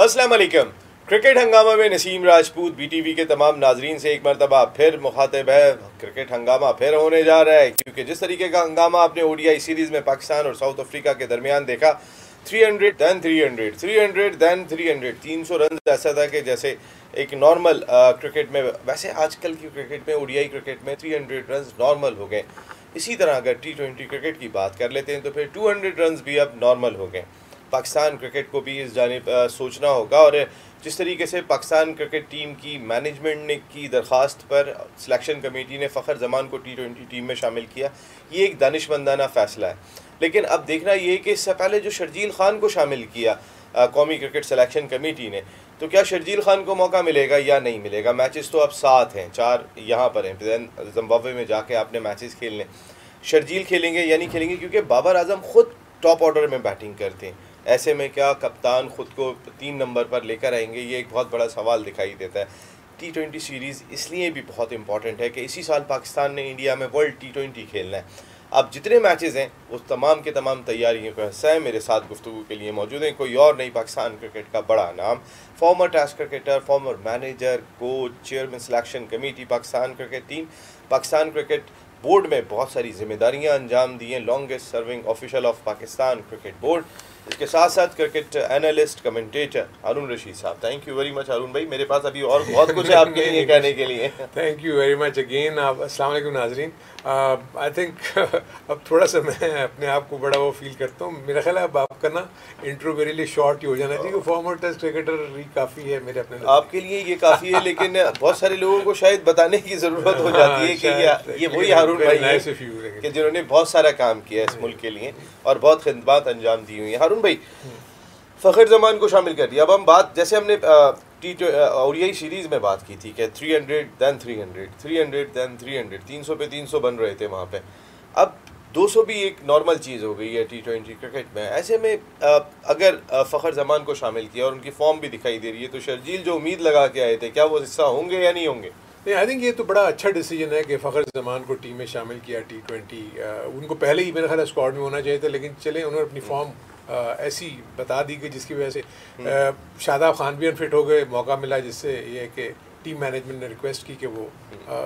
अस्सलाम वालेकुम। क्रिकेट हंगामा में नसीम राजपूत बीटीवी के तमाम नाजरीन से एक मरतबा फिर मुखातिब है। क्रिकेट हंगामा फिर होने जा रहा है क्योंकि जिस तरीके का हंगामा आपने ओडीआई सीरीज़ में पाकिस्तान और साउथ अफ्रीका के दरमियान देखा, 300 दैन 300, 300 दैन 300, 300 रन ऐसा था कि जैसे एक नॉर्मल क्रिकेट में, वैसे आजकल की क्रिकेट में, ओडीआई क्रिकेट में 300 रन नॉर्मल हो गए। इसी तरह अगर T20 क्रिकेट की बात कर लेते हैं तो फिर 200 रन भी अब नॉर्मल हो गए। पाकिस्तान क्रिकेट को भी इस जानिब सोचना होगा और जिस तरीके से पाकिस्तान क्रिकेट टीम की मैनेजमेंट ने की दरख्वास्त पर सिलेक्शन कमेटी ने फ़खर जमान को T20 टीम में शामिल किया, ये एक दानिशमंदाना फ़ैसला है। लेकिन अब देखना ये कि इससे पहले जो शर्जील खान को शामिल किया कौमी क्रिकेट सिलेक्शन कमेटी ने, तो क्या शर्जील खान को मौका मिलेगा या नहीं मिलेगा। मैचेस तो अब 7 हैं, 4 यहाँ पर हैं, जिम्बाब्वे में जाके आपने मैचेस खेलने। शर्जील खेलेंगे या नहीं खेलेंगे, क्योंकि बाबर आजम ख़ुद टॉप ऑर्डर में बैटिंग करते हैं। ऐसे में क्या कप्तान ख़ुद को 3 नंबर पर लेकर आएंगे, ये एक बहुत बड़ा सवाल दिखाई देता है। T20 सीरीज़ इसलिए भी बहुत इंपॉर्टेंट है कि इसी साल पाकिस्तान ने इंडिया में वर्ल्ड T20 खेलना है। अब जितने मैचेस हैं वो तमाम के तमाम तैयारियों का हिस्सा है। मेरे साथ गुफ्तगू के लिए मौजूद हैं कोई और नहीं, पाकिस्तान क्रिकेट का बड़ा नाम, former test cricketer, former manager, coach, chairman selection committee Pakistan cricket team, Pakistan cricket board में बहुत सारी जिम्मेदारियां अंजाम दी हैं, longest serving official of Pakistan cricket board. इसके साथ साथ cricket analyst, commentator Haroon Rashid sahab. Thank you very much Haroon भाई, मेरे पास अभी और बहुत कुछ है आपके लिए कहने के लिए। Thank you very much again. अस्सलाम वालेकुम नाजरीन। आई थिंक अब थोड़ा सा मैं अपने आप को बड़ा वो फील करता हूँ। मेरा ख्याल है अब आपका ना इंट्रो मेरे लिए शॉर्ट ही हो जाना चाहिए। फॉर्मर टेस्ट क्रिकेटर ही काफ़ी है मेरे अपने लिए। आपके लिए ये काफ़ी है, लेकिन बहुत सारे लोगों को शायद बताने की ज़रूरत हो जाती है कि ये वही हारून भाई है कि जिन्होंने बहुत सारा काम किया इस मुल्क के लिए और बहुत खिदमत अंजाम दी हुई है। हारून भाई, फ़खर जमान को शामिल कर दिया। अब हम बात, जैसे हमने ओडीआई सीरीज़ में बात की थी कि 300 दैन 300, 300 दैन 300, 300 पे 300 बन रहे थे वहाँ पे। अब 200 भी एक नॉर्मल चीज़ हो गई है T20 क्रिकेट में। ऐसे में अगर फ़खर जमान को शामिल किया और उनकी फॉर्म भी दिखाई दे रही है, तो शर्जील जो उम्मीद लगा के आए थे, क्या वो हिस्सा होंगे या नहीं होंगे? नहीं, आई थिंक ये तो बड़ा अच्छा डिसीजन है कि फ़खर जमान को टीम में शामिल किया T20। उनको पहले ही मेरा ख्याल स्क्वाड में होना चाहिए था, लेकिन चले उन्होंने अपनी फॉर्म ऐसी बता दी कि जिसकी वजह से शादाब खान भी अनफिट हो गए, मौका मिला, जिससे ये कि टीम मैनेजमेंट ने रिक्वेस्ट की कि वो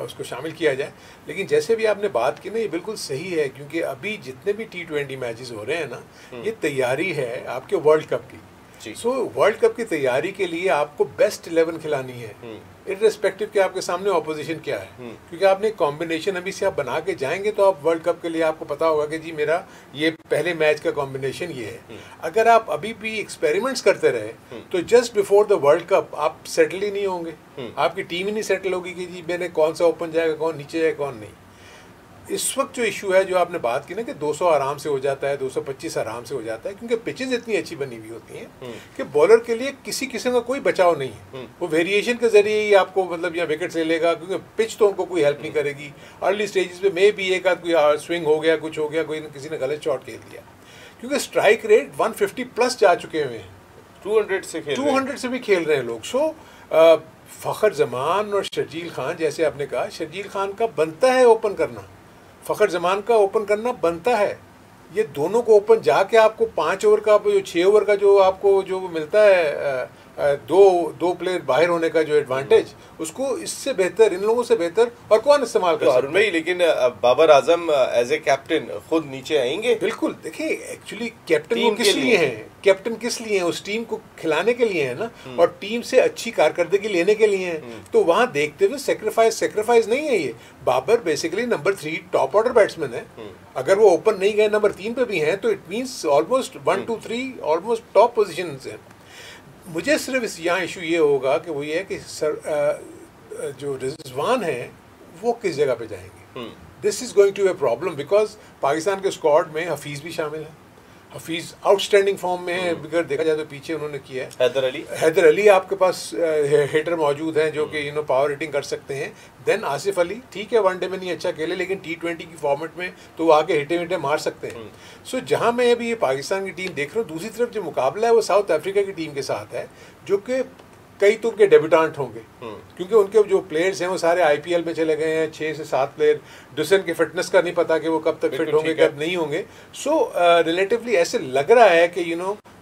उसको शामिल किया जाए। लेकिन जैसे भी आपने बात की ना, ये बिल्कुल सही है, क्योंकि अभी जितने भी T20 मैचेस हो रहे हैं ना, ये तैयारी है आपके वर्ल्ड कप की। सो वर्ल्ड कप की तैयारी के लिए आपको बेस्ट 11 खिलानी है, इर्रेस्पेक्टिव कि आपके सामने ऑपोजिशन क्या है। क्योंकि आपने कॉम्बिनेशन अभी से आप बना के जाएंगे तो आप वर्ल्ड कप के लिए आपको पता होगा कि जी मेरा ये पहले मैच का कॉम्बिनेशन ये है। अगर आप अभी भी एक्सपेरिमेंट्स करते रहे तो just before the world cup आप सेटल ही नहीं होंगे, आपकी टीम ही नहीं सेटल होगी कि जी मैंने कौन सा ओपन जाएगा, कौन नीचे जाएगा, कौन नहीं। इस वक्त जो इशू है, जो आपने बात की ना कि 200 आराम से हो जाता है, 225 आराम से हो जाता है, क्योंकि पिचेस इतनी अच्छी बनी हुई होती हैं कि बॉलर के लिए किसी किस्म का कोई बचाव नहीं है। वो वेरिएशन के जरिए ही आपको मतलब या विकेट ले लेगा, क्योंकि पिच तो उनको कोई हेल्प नहीं करेगी। अर्ली स्टेजेस पे मे भी एक आध कोई स्विंग हो गया, कुछ हो गया, कोई किसी ने गलत शॉट खेल दिया, क्योंकि स्ट्राइक रेट 150 प्लस जा चुके हुए हैं, 200 से भी खेल रहे हैं लोग। सो फ़खर जमान और शर्जील खान, जैसे आपने कहा, शर्जील खान का बनता है ओपन करना, फ़खर जमान का ओपन करना बनता है। ये दोनों को ओपन जाके आपको 5 ओवर का, जो 6 ओवर का जो आपको जो मिलता है, दो प्लेयर बाहर होने का जो एडवांटेज, उसको इससे बेहतर, इन लोगों से बेहतर और कौन इस्तेमाल कर सकता है भाई। लेकिन Babar Azam as a captain खुद नीचे आएंगे। बिल्कुल, देखिए एक्चुअली कैप्टन वो किस लिए है, कैप्टन किस लिए है, उस टीम को खिलाने के लिए है ना, और टीम से अच्छी कारकर्दगी लेने के लिए है। तो वहाँ देखते हुए सेक्रीफाइस नहीं है ये। Babar basically number 3 top order batsman है। अगर वो ओपन नहीं गए, नंबर 3 पे भी हैं, तो it means almost 1 2 3 almost top position है। मुझे सिर्फ इस यहाँ इशू ये होगा कि वो ये है कि जो रिजवान है वो किस जगह पे जाएंगे। This is going to a problem, because Pakistan के स्क्वाड में हफीज़ भी शामिल है। हफीज़ आउटस्टैंडिंग फॉर्म में है, अगर देखा जाए तो पीछे उन्होंने किया है। हैदर अली आपके पास हिटर मौजूद हैं जो कि पावर हिटिंग कर सकते हैं। देन आसिफ अली, ठीक है, वनडे में नहीं अच्छा खेले, लेकिन T20 की फॉर्मेट में तो वो आगे हिटे मार सकते हैं। सो जहाँ मैं अभी ये पाकिस्तान की टीम देख रहा हूँ, दूसरी तरफ जो मुकाबला है वो साउथ अफ्रीका की टीम के साथ है, जो कि कई तो उनके डेब्यूटांट होंगे, क्योंकि उनके जो प्लेयर्स हैं वो सारे IPL में चले गए हैं। 6 से 7 प्लेयर, डुसन के फिटनेस का नहीं पता कि वो कब तक फिट होंगे, कब नहीं होंगे। सो रिलेटिवली ऐसे लग रहा है कि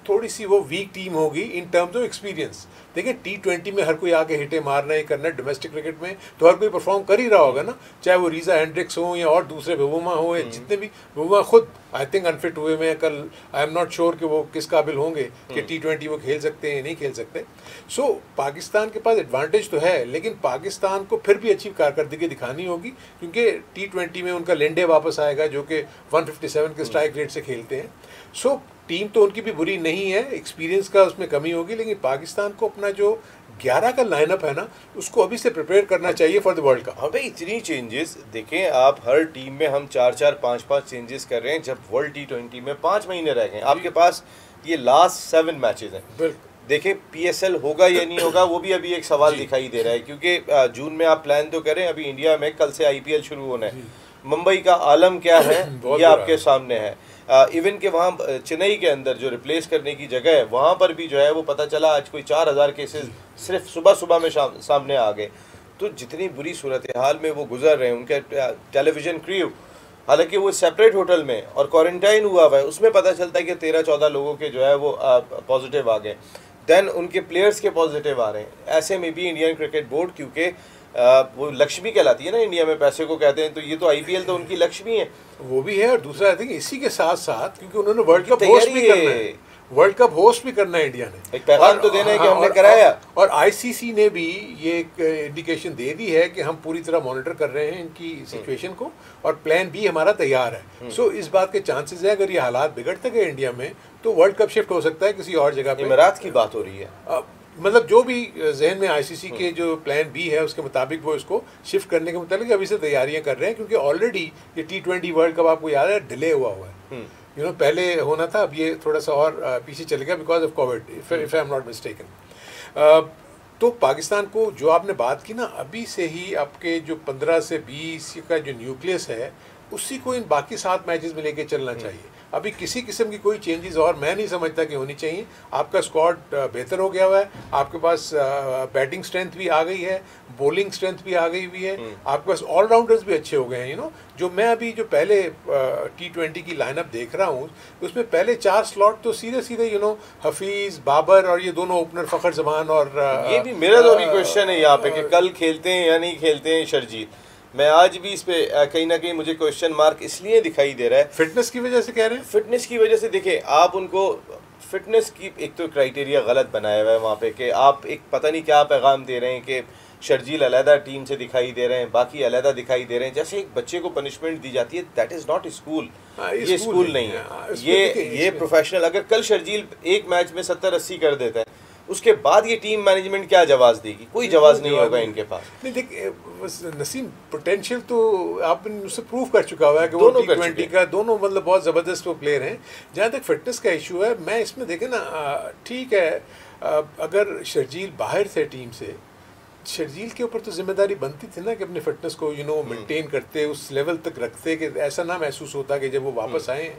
थोड़ी सी वो वीक टीम होगी इन टर्म्स ऑफ एक्सपीरियंस। देखिए T20 में हर कोई आके हिटे मारना है करना है, डोमेस्टिक क्रिकेट में तो हर कोई परफॉर्म कर ही रहा होगा ना, चाहे वो रीजा हेंड्रिक्स हो या और दूसरे बेबुमा हो या जितने भी, बेबुमा खुद आई थिंक अनफिट हुए में कल, आई एम नॉट श्योर कि वो किस काबिल होंगे कि T20 वो खेल सकते हैं नहीं खेल सकते। सो पाकिस्तान के पास एडवांटेज तो है, लेकिन पाकिस्तान को फिर भी अच्छी कारकर्दगी दिखानी होगी क्योंकि T20 में उनका लेंडे वापस आएगा जो कि 157 के स्ट्राइक रेट से खेलते हैं। सो टीम तो उनकी भी बुरी नहीं है, एक्सपीरियंस का उसमें कमी होगी, लेकिन पाकिस्तान को अपना जो 11 का लाइनअप है ना उसको अभी से प्रिपेयर करना चाहिए फॉर द वर्ल्ड कप। हाँ भाई, इतनी चेंजेस देखें आप, हर टीम में हम 4-4 5-5 चेंजेस कर रहे हैं जब वर्ल्ड T20 में 5 महीने रह गए। आपके पास ये लास्ट 7 मैचेस हैं। बिल्कुल देखें PSL होगा या नहीं होगा वो भी अभी एक सवाल दिखाई दे रहा है, क्योंकि जून में आप प्लान तो करें, अभी इंडिया में कल से IPL शुरू होना है। मुंबई का आलम क्या है ये आपके सामने है। इवन के वहाँ चेन्नई के अंदर जो रिप्लेस करने की जगह है वहाँ पर भी जो है वो पता चला आज कोई 4000 केसेस सिर्फ सुबह सुबह में सामने आ गए। तो जितनी बुरी सूरत हाल में वो गुजर रहे हैं, उनके टेलीविजन क्रू, हालांकि वो सेपरेट होटल में और क्वारंटाइन हुआ हुआ है, उसमें पता चलता है कि 13-14 लोगों के जो है वो पॉजिटिव आ गए। देन उनके प्लेयर्स के पॉजिटिव आ रहे हैं। ऐसे में भी इंडियन क्रिकेट बोर्ड, क्योंकि वो लक्ष्मी कहलाती है ना इंडिया में, पैसे को कहते हैं, तो ये तो IPL तो उनकी लक्ष्मी है, वो भी है। और दूसरा आई थिंक इसी के साथ साथ क्योंकि उन्होंने वर्ल्ड कप होस्ट भी करना है, वर्ल्ड कप होस्ट भी करना है इंडिया ने, एक पैगाम तो देना है कि हमने कराया। और ICC ने भी ये एक इंडिकेशन दे दी है कि हम पूरी तरह मॉनिटर कर रहे हैं इनकी सिचुएशन को और प्लान B हमारा तैयार है। सो इस बात के चांसेस है अगर ये हालात बिगड़ते गए इंडिया में तो वर्ल्ड कप शिफ्ट हो सकता है किसी और जगह पे। इमारात की बात हो रही है, मतलब जो भी जहन में ICC के जो प्लान B है उसके मुताबिक वो इसको शिफ्ट करने के मुताबिक अभी से तैयारियां कर रहे हैं, क्योंकि ऑलरेडी ये T20 वर्ल्ड कप आपको याद है डिले हुआ है। पहले होना था, अब ये थोड़ा सा और पीछे चले गया because of Covid, if I am not mistaken. तो पाकिस्तान को जो आपने बात की ना, अभी से ही आपके जो 15 से 20 का जो न्यूक्लियस है उसी को इन बाकी 7 मैचेस में लेके चलना चाहिए। अभी किसी किस्म की कोई चेंजेस और मैं नहीं समझता कि होनी चाहिए। आपका स्क्वाड बेहतर हो गया हुआ है, आपके पास बैटिंग स्ट्रेंथ भी आ गई है, बॉलिंग स्ट्रेंथ भी आ गई हुई है, आपके पास ऑलराउंडर्स भी अच्छे हो गए हैं। जो मैं अभी जो पहले T20 की लाइनअप देख रहा हूँ उसमें पहले 4 स्लॉट तो सीधे सीधे हफीज़, बाबर और ये दोनों ओपनर फ़खर जमान, और ये भी मेरा तो अभी क्वेश्चन है यहाँ पे कि कल खेलते हैं या नहीं खेलते हैं शर्जील। मैं आज भी इस पे कहीं ना कहीं मुझे क्वेश्चन मार्क इसलिए दिखाई दे रहा है, फिटनेस की वजह से कह रहे हैं। फिटनेस की वजह से देखिए आप उनको फिटनेस की एक तो क्राइटेरिया गलत बनाया हुआ है वहाँ पे कि आप एक पता नहीं क्या पैगाम दे रहे हैं कि शर्जील अलहदा टीम से दिखाई दे रहे हैं, बाकी अलहदा दिखाई दे रहे हैं। जैसे एक बच्चे को पनिशमेंट दी जाती है, दैट इज़ नॉट स्कूल, ये स्कूल नहीं है, ये प्रोफेशनल। अगर कल शर्जील एक मैच में 70-80 कर देता है उसके बाद ये टीम मैनेजमेंट क्या जवाब देगी? कोई जवाब नहीं होगा इनके पास। नहीं देखिए नसीम, पोटेंशियल तो आपने उससे प्रूव कर चुका हुआ है कि वो T20 का दोनों मतलब बहुत ज़बरदस्त वो प्लेयर हैं। जहाँ तक फिटनेस का इशू है, मैं इसमें देखें ना, ठीक है अगर शर्जील बाहर थे टीम से, शर्जील के ऊपर तो जिम्मेदारी बनती थी ना कि अपने फिटनेस को मेंटेन करते, उस लेवल तक रखते कि ऐसा ना महसूस होता कि जब वो वापस आए,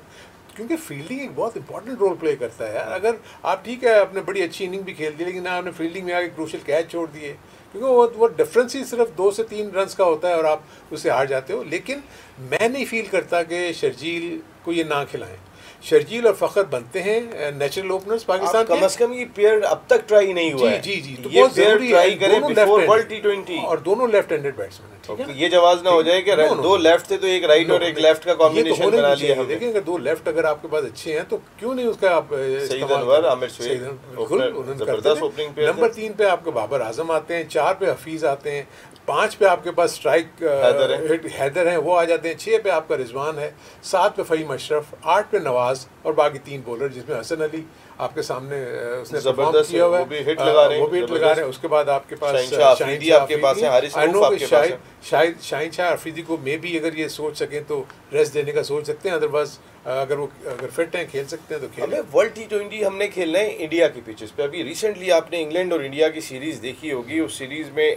क्योंकि फील्डिंग एक बहुत इंपॉर्टेंट रोल प्ले करता है यार। अगर आप ठीक है आपने बड़ी अच्छी इनिंग भी खेल दी लेकिन आपने फील्डिंग में आके क्रूशियल कैच छोड़ दिए, क्योंकि वो डिफरेंस ही सिर्फ 2 से 3 रन का होता है और आप उससे हार जाते हो। लेकिन मैं नहीं फील करता कि शर्जील को ये ना खिलाएं। शर्जील और फ़खर बनते हैं नेचुरल ओपनर्स पाकिस्तान के। कम से कम ये पेयर अब तक ट्राई नहीं हुआ है। जी तो ये पेयर ट्राई करें बिफोर वर्ल्ड T20, और दोनों लेफ्ट हैंडेड बैट्समैन हैं। ठीक है, ये जवाब ना हो जाए कि 2 लेफ्ट थे तो एक राइट और एक लेफ्ट का कॉम्बिनेशन बना लिया हमने। देखिए अगर 2 लेफ्ट अगर आपके पास अच्छे हैं तो क्यों नहीं उसका आप सईद अनवर, आमिर शोएब, जबरदस्त ओपनिंग पेयर। नंबर 3 पे आपके बाबर आजम आते हैं, 4 पे हफीज़ आते हैं, 5 पे आपके पास स्ट्राइक हैदर हैं वो आ जाते हैं, 6 पे आपका रिजवान है, 7 पे फ़हीम अशरफ, 8 पे नवाज और बाकी 3 बॉलर जिसमें हसन अली आपके सामने उसने जबरदस्त किया हुआ है, वो भी हिट लगा रहे हैं। उसके बाद आपके पास शाहिद आपके पास है, हारिस रऊफ आपके पास है। शाहिद शाह अफरीदी को मे भी अगर ये सोच सकें तो रेस्ट देने का सोच सकते हैं, अदरवाइज अगर फिट हैं खेल सकते हैं तो खेलें। हमें वर्ल्ड T20 हमने खेलना है इंडिया की पिचेस पे। अभी रिसेंटली आपने इंग्लैंड और इंडिया की सीरीज़ देखी होगी, उस सीरीज़ में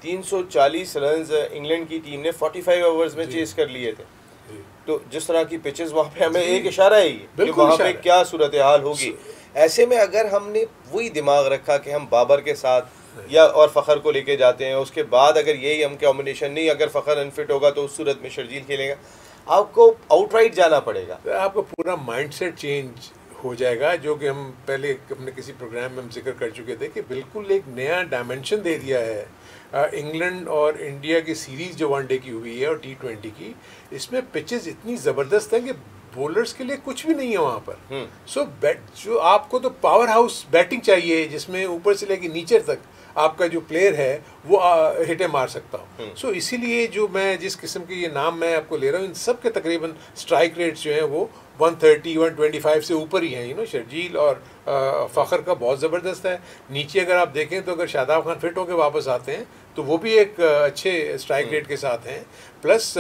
340 रन इंग्लैंड की टीम ने 45 ओवर्स में चेस कर लिए थे। तो जिस तरह की पिचेस वहाँ पे हमें एक इशारा है कि वहाँ पे क्या सूरत हाल होगी। ऐसे में अगर हमने वही दिमाग रखा कि हम बाबर के साथ या और फ़खर को लेके जाते हैं, उसके बाद अगर यही हम कॉम्बिनेशन नहीं, अगर फ़खर अनफिट होगा तो उस सूरत में शर्जील खेलेगा, आपको आउटराइट जाना पड़ेगा। आपको पूरा माइंडसेट चेंज हो जाएगा, जो कि हम पहले अपने किसी प्रोग्राम में हम जिक्र कर चुके थे कि बिल्कुल एक नया डायमेंशन दे दिया है इंग्लैंड और इंडिया की सीरीज़ जो वनडे की हुई है और T20 की। इसमें पिचेस इतनी ज़बरदस्त हैं कि बॉलर्स के लिए कुछ भी नहीं है वहाँ पर। सो बैट जो आपको तो पावर हाउस बैटिंग चाहिए जिसमें ऊपर से लेके नीचे तक आपका जो प्लेयर है वो हिटें मार सकता हूँ। सो इसीलिए जो मैं जिस किस्म के ये नाम मैं आपको ले रहा हूँ, इन सब के तकरीबन स्ट्राइक रेट्स जो हैं वो 130 125 से ऊपर ही हैं। शर्जील और फ़खर का बहुत ज़बरदस्त है। नीचे अगर आप देखें तो अगर शादाब खान फिट होकर वापस आते हैं तो वो भी एक अच्छे स्ट्राइक रेट के साथ हैं। प्लस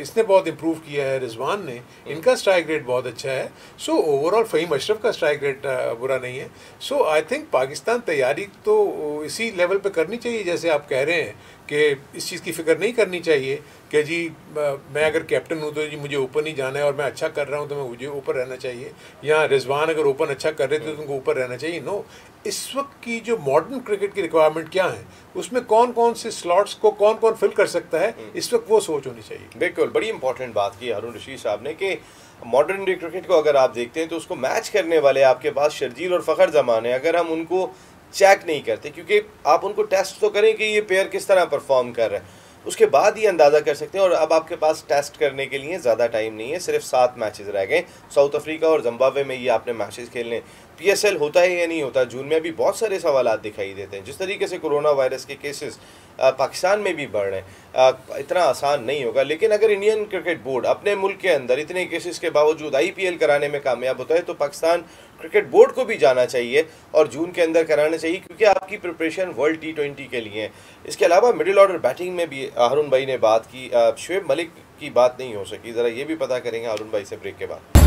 इसने बहुत इम्प्रूव किया है, रिजवान ने, इनका स्ट्राइक रेट बहुत अच्छा है। सो ओवरऑल फ़हीम अशरफ का स्ट्राइक रेट बुरा नहीं है। सो आई थिंक पाकिस्तान तैयारी तो इसी लेवल पे करनी चाहिए जैसे आप कह रहे हैं कि इस चीज़ की फ़िक्र नहीं करनी चाहिए कि जी मैं अगर कैप्टन हूँ तो जी मुझे ऊपर नहीं जाना है और मैं अच्छा कर रहा हूँ तो मैं मुझे ऊपर रहना चाहिए, या रिजवान अगर ओपन अच्छा कर रहे थे तो उनको ऊपर रहना चाहिए। नो, इस वक्त की जो मॉडर्न क्रिकेट की रिक्वायरमेंट क्या है, उसमें कौन कौन से स्लॉट्स को कौन कौन फिल कर सकता है, इस वक्त वो सोच होनी चाहिए। बिल्कुल, बड़ी इंपॉर्टेंट बात की हारून रशीद साहब ने कि मॉडर्न डे क्रिकेट को अगर आप देखते हैं तो उसको मैच करने वाले आपके पास शर्जील और फ़खर जमान है। अगर हम उनको चेक नहीं करते, क्योंकि आप उनको टेस्ट तो करें कि ये प्लेयर किस तरह परफॉर्म कर रहा है, उसके बाद ही अंदाज़ा कर सकते हैं। और अब आपके पास टेस्ट करने के लिए ज़्यादा टाइम नहीं है, सिर्फ 7 मैचेस रह गए। साउथ अफ्रीका और जिम्बाब्वे में ये आपने मैचेस खेलने। PSL होता है या नहीं होता, जून में भी बहुत सारे सवाल दिखाई देते हैं। जिस तरीके से कोरोना वायरस के केसेस पाकिस्तान में भी बढ़ रहे हैं, इतना आसान नहीं होगा। लेकिन अगर इंडियन क्रिकेट बोर्ड अपने मुल्क के अंदर इतने केसेस के बावजूद IPL कराने में कामयाब होता है तो पाकिस्तान क्रिकेट बोर्ड को भी जाना चाहिए और जून के अंदर कराना चाहिए, क्योंकि आपकी प्रिपरेशन वर्ल्ड T20 के लिए है। इसके अलावा मिडिल ऑर्डर बैटिंग में भी हारून भाई ने बात की, शुएब मलिक की बात नहीं हो सकी। ज़रा ये भी पता करेंगे हारून भाई से ब्रेक के बाद।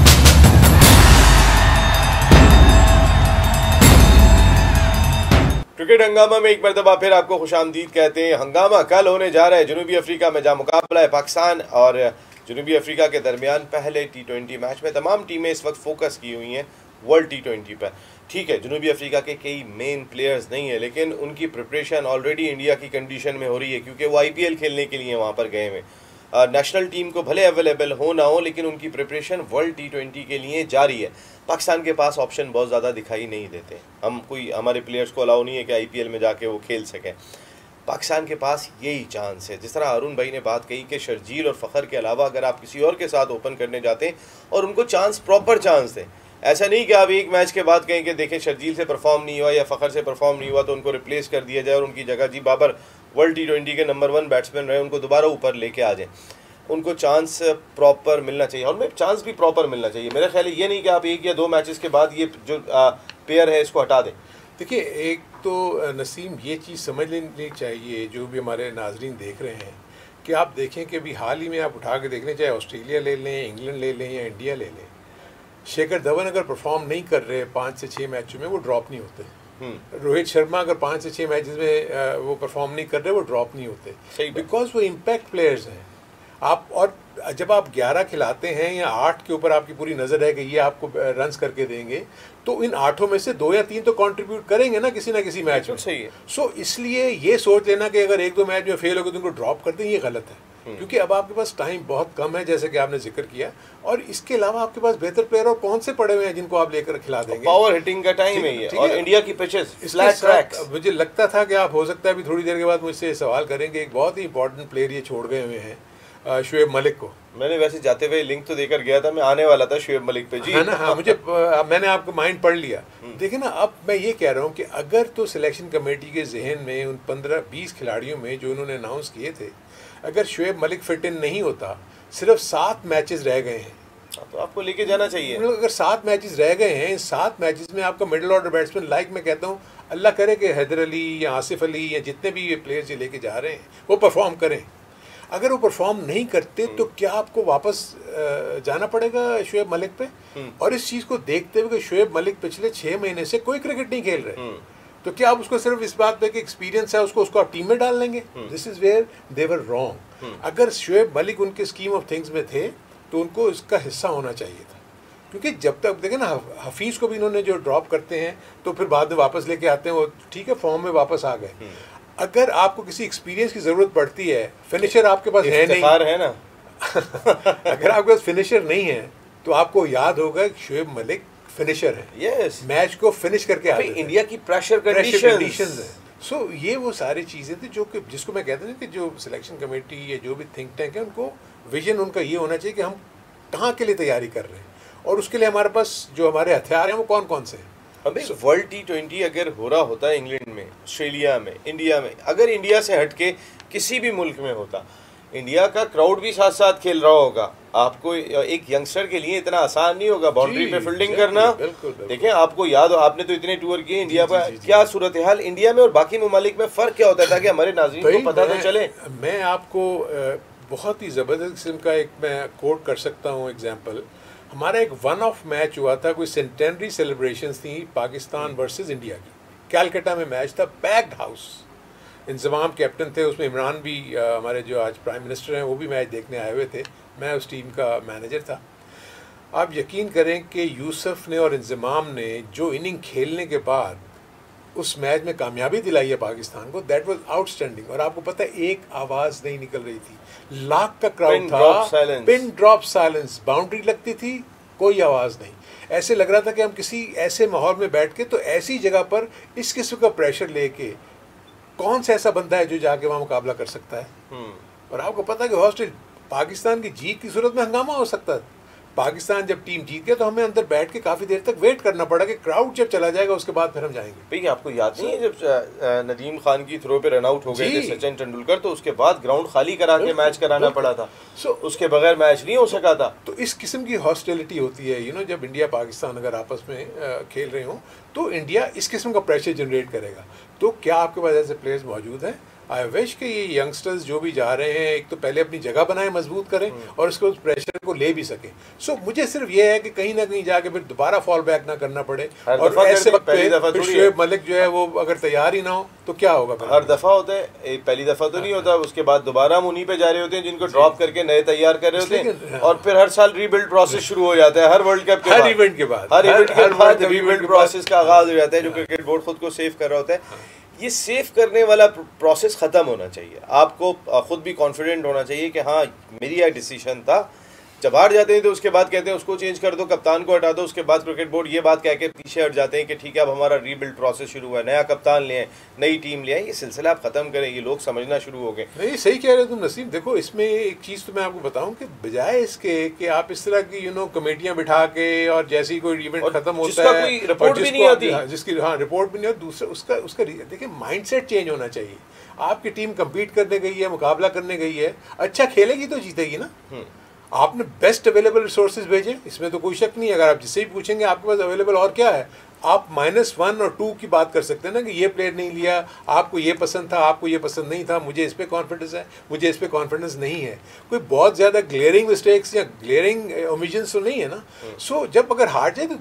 क्रिकेट हंगामा में एक मरतबा फिर आपको खुशामदीद कहते हैं। हंगामा कल होने जा रहा है जनूबी अफ्रीका में, जहाँ मुकाबला है पाकिस्तान और जनूबी अफ्रीका के दरमियान पहले T20 मैच में। तमाम टीमें इस वक्त फोकस की हुई हैं वर्ल्ड T20 पर। ठीक है, जनूबी अफ्रीका के कई मेन प्लेयर्स नहीं है, लेकिन उनकी प्रिपरेशन ऑलरेडी इंडिया की कंडीशन में हो रही है, क्योंकि वो IPL खेलने के लिए वहाँ पर गए हुए। नेशनल टीम को भले अवेलेबल हो ना हो, लेकिन उनकी प्रिपरेशन वर्ल्ड T20 के लिए जारी है। पाकिस्तान के पास ऑप्शन बहुत ज़्यादा दिखाई नहीं देते, हमारे प्लेयर्स को अलाउ नहीं है कि IPL में जाके वो खेल सकें। पाकिस्तान के पास यही चांस है। जिस तरह हारून भाई ने बात कही कि शर्जील और फ़खर के अलावा अगर आप किसी और के साथ ओपन करने जाते हैं और उनको चांस, प्रॉपर चांस दें, ऐसा नहीं कि आप एक मैच के बाद कहें कि देखें शर्जील से परफॉर्म नहीं हुआ या फ़खर से परफॉर्म नहीं हुआ तो उनको रिप्लेस कर दिया जाए और उनकी जगह जी बाबर वर्ल्ड T20 के नंबर 1 बैट्समैन रहे, उनको दोबारा ऊपर लेके आ जाएँ। उनको चांस प्रॉपर मिलना चाहिए, और उनमें चांस भी प्रॉपर मिलना चाहिए। मेरा ख्याल है ये नहीं कि आप 1 या 2 मैचेस के बाद ये जो पेयर है इसको हटा दें। देखिए, एक तो नसीम ये चीज़ समझ लेनी चाहिए जो भी हमारे नाजरीन देख रहे हैं, कि आप देखें कि अभी हाल ही में आप उठा के देख लें, चाहे ऑस्ट्रेलिया ले लें, इंग्लैंड ले लें या इंडिया ले लें, शेखर धवन अगर परफॉर्म नहीं कर रहे 5 से 6 मैचों में, वो ड्रॉप नहीं होते। रोहित शर्मा अगर 5 से 6 मैचेस में वो परफॉर्म नहीं कर रहे, वो ड्रॉप नहीं होते, बिकॉज वो इम्पैक्ट प्लेयर्स हैं। आप और जब आप 11 खिलाते हैं या 8 के ऊपर आपकी पूरी नज़र है कि ये आपको रन्स करके देंगे, तो इन 8 में से 2 या 3 तो कंट्रीब्यूट करेंगे ना किसी मैच में। सही है। सो इसलिए ये सोच लेना कि अगर 1-2 मैच में फेल हो गए तो उनको ड्रॉप कर दें, ये गलत है, क्योंकि अब आपके पास टाइम बहुत कम है, जैसे कि आपने जिक्र किया, और इसके अलावा आपके पास बेहतर प्लेयर और कौन से पड़े हुए हैं जिनको आप लेकर खिला देंगे। पावर हिटिंग का टाइम है ये, और इंडिया की पिचेस फ्लैट ट्रैक्स। मुझे लगता था कि आप हो सकता है अभी थोड़ी देर के बाद मुझसे सवाल करेंगे। एक बहुत ही इंपॉर्टेंट प्लेयर ये छोड़ गए हुए हैं, शुएब मलिक को। मैंने वैसे जाते हुए लिंक तो देकर गया था, मैं आने वाला था शुएब मलिक पे जी, है ना। हाँ, मैंने आपको माइंड पढ़ लिया। देखिए ना, अब मैं ये कह रहा हूँ कि अगर तो सिलेक्शन कमेटी के जहन में उन 15-20 खिलाड़ियों में जो उन्होंने अनाउंस किए थे, अगर शुएब मलिक फिट इन नहीं होता, सिर्फ 7 मैचेस रह गए हैं, तो आपको लेके जाना चाहिए। अगर 7 मैचेस रह गए हैं, 7 मैचेस में आपका मिडिल ऑर्डर बैट्समैन, लाइक मैं कहता हूँ, अल्लाह करे कि हैदर अली या आसिफ अली या जितने भी ये प्लेयर्स ये लेके जा रहे हैं वो परफॉर्म करें। अगर वो परफॉर्म नहीं करते तो क्या आपको वापस जाना पड़ेगा शुएब मलिक पे? और इस चीज़ को देखते हुए कि शुएब मलिक पिछले 6 महीने से कोई क्रिकेट नहीं खेल रहे, तो क्या आप उसको सिर्फ इस बात पे कि एक्सपीरियंस है उसको आप टीम में डाल लेंगे? This is where they were wrong. अगर शुएब मलिक उनके स्कीम ऑफ थिंग्स में थे तो उनको इसका हिस्सा होना चाहिए था, क्योंकि जब तक देखें ना, हफीज़ को भी इन्होंने जो ड्रॉप करते हैं तो फिर बाद में वापस लेके आते हैं, वो ठीक है फॉर्म में वापस आ गए। अगर आपको किसी एक्सपीरियंस की ज़रूरत पड़ती है, फिनिशर आपके पास है नहीं, है ना अगर आपके पास फिनिशर नहीं है तो आपको याद होगा कि शुएब मलिक फिनिशर है, यस, मैच को फिनिश करके आते थे। इंडिया की प्रेशर कंडीशंस है। सो ये वो सारी चीज़ें थी जो कि जिसको मैं कहता हूँ कि जो सिलेक्शन कमेटी या जो भी थिंक टैंक है उनको विजन उनका ये होना चाहिए कि हम कहाँ के लिए तैयारी कर रहे हैं और उसके लिए हमारे पास जो हमारे हथियार हैं वो कौन कौन से हैं। अबे वर्ल्ड T20 अगर हो रहा होता है इंग्लैंड में, ऑस्ट्रेलिया में, इंडिया में, अगर इंडिया से हटके किसी भी मुल्क में होता, इंडिया का क्राउड भी साथ साथ खेल रहा होगा, आपको एक यंगस्टर के लिए इतना आसान नहीं होगा बाउंड्री पे फील्डिंग करना। देखें, आपको याद हो, आपने तो इतने टूर किए इंडिया पर, क्या सूरत हाल इंडिया में और बाकी ममालिक में फ़र्क क्या होता है, ताकि हमारे नाज़रीन को पता तो चले। मैं आपको बहुत ही ज़बरदस्त किस्म का एक मैं कोट कर सकता हूँ एग्जाम्पल। हमारा एक वन ऑफ मैच हुआ था, कोई सेंटेनरी सेलिब्रेशंस थी पाकिस्तान वर्सेस इंडिया की, कैलकाटा में मैच था, पैक्ड हाउस, इंजमाम कैप्टन थे, उसमें इमरान भी हमारे जो आज प्राइम मिनिस्टर हैं वो भी मैच देखने आए हुए थे, मैं उस टीम का मैनेजर था। आप यकीन करें कि यूसुफ ने और इंजमाम ने जो इनिंग खेलने के बाद उस मैच में कामयाबी दिलाई है पाकिस्तान को, दैट वाज आउटस्टैंडिंग। और आपको पता है एक आवाज़ नहीं निकल रही थी, लाख का क्राउड था, पिन ड्रॉप साइलेंस, बाउंड्री लगती थी, कोई आवाज़ नहीं। ऐसे लग रहा था कि हम किसी ऐसे माहौल में बैठ के, तो ऐसी जगह पर इस किस्म का प्रेशर लेके कौन सा ऐसा बंदा है जो जाके वहाँ मुकाबला कर सकता है। और आपको पता है कि हॉस्टल पाकिस्तान की जीत की सूरत में हंगामा हो सकता है। पाकिस्तान जब टीम जीत गया तो हमें अंदर बैठ के काफ़ी देर तक वेट करना पड़ा कि क्राउड जब चला जाएगा उसके बाद फिर हम जाएंगे। भाई आपको याद नहीं है जब नदीम खान की थ्रो पे रन आउट हो गए थे सचिन तेंदुलकर, तो उसके बाद ग्राउंड खाली करा के मैच कराना पड़ा था, उसके बगैर मैच नहीं हो सका था। तो इस किस्म की हॉस्टिलिटी होती है, जब इंडिया पाकिस्तान अगर आपस में खेल रहे हों तो इंडिया इस किस्म का प्रेशर जनरेट करेगा। तो क्या आपके पास ऐसे प्लेयर्स मौजूद हैं? आई विश कि ये यंगस्टर्स जो भी जा रहे हैं, एक तो पहले अपनी जगह बनाए, मजबूत करें और उसको उस प्रेशर को ले भी सकें। सो मुझे सिर्फ ये है कि कहीं ना कहीं जाके फिर दोबारा फॉल बैक ना करना पड़े, और ऐसे वक्त पे शोएब मलिक जो है वो अगर तैयार ही ना हो तो क्या होगा। हर दफ़ा होता है, पहली दफ़ा तो नहीं होता, उसके बाद दोबारा हम उन्हीं पे जा रहे होते हैं जिनको ड्रॉप करके नए तैयार कर रहे होते हैं, और फिर हर साल रीबिल्ड प्रोसेस शुरू हो जाता है, हर वर्ल्ड कप के बाद, हर इवेंट के बाद रीबिल्ड प्रोसेस का आगाज हो जाता है, जो क्रिकेट बोर्ड खुद को सेव कर रहा होता है। ये सेव करने वाला प्रोसेस ख़त्म होना चाहिए। आपको खुद भी कॉन्फिडेंट होना चाहिए कि हाँ मेरी यह डिसीजन था। जब हार जाते हैं तो उसके बाद कहते हैं उसको चेंज कर दो, कप्तान को हटा दो, उसके बाद क्रिकेट बोर्ड ये बात कह के पीछे हट जाते हैं कि ठीक है अब हमारा रीबिल्ड प्रोसेस शुरू हुआ है, नया कप्तान ले आए, नई टीम ले आए। ये सिलसिला आप ख़त्म करें, ये लोग समझना शुरू हो गए। नहीं, सही कह रहे हो तुम नसीम। देखो, इसमें एक चीज़ तो मैं आपको बताऊं कि बजाय इसके कि आप इस तरह की कमेटियां बिठा के और जैसे ही कोई इवेंट खत्म होता है कोई रिपोर्ट भी नहीं आती, जिसकी रिपोर्ट भी नहीं होती, दूसरा उसका देखिए माइंडसेट चेंज होना चाहिए। आपकी टीम कम्पीट करने गई है, मुकाबला करने गई है, अच्छा खेलेगी तो जीतेगी ना। आपने बेस्ट अवेलेबल रिसोर्सेज भेजे, इसमें तो कोई शक नहीं है। अगर आप जिससे भी पूछेंगे आपके पास अवेलेबल और क्या है, आप -1 और 2 की बात कर सकते हैं ना, कि ये प्लेयर नहीं लिया, आपको ये पसंद था, आपको ये पसंद नहीं था, मुझे इस पे कॉन्फिडेंस है, मुझे इस पे कॉन्फिडेंस नहीं है। कोई बहुत ज़्यादा ग्लेयरिंग मिस्टेक्स या ग्लेयरिंग ओमिशंस तो नहीं है ना। सो जब अगर हार जाए तो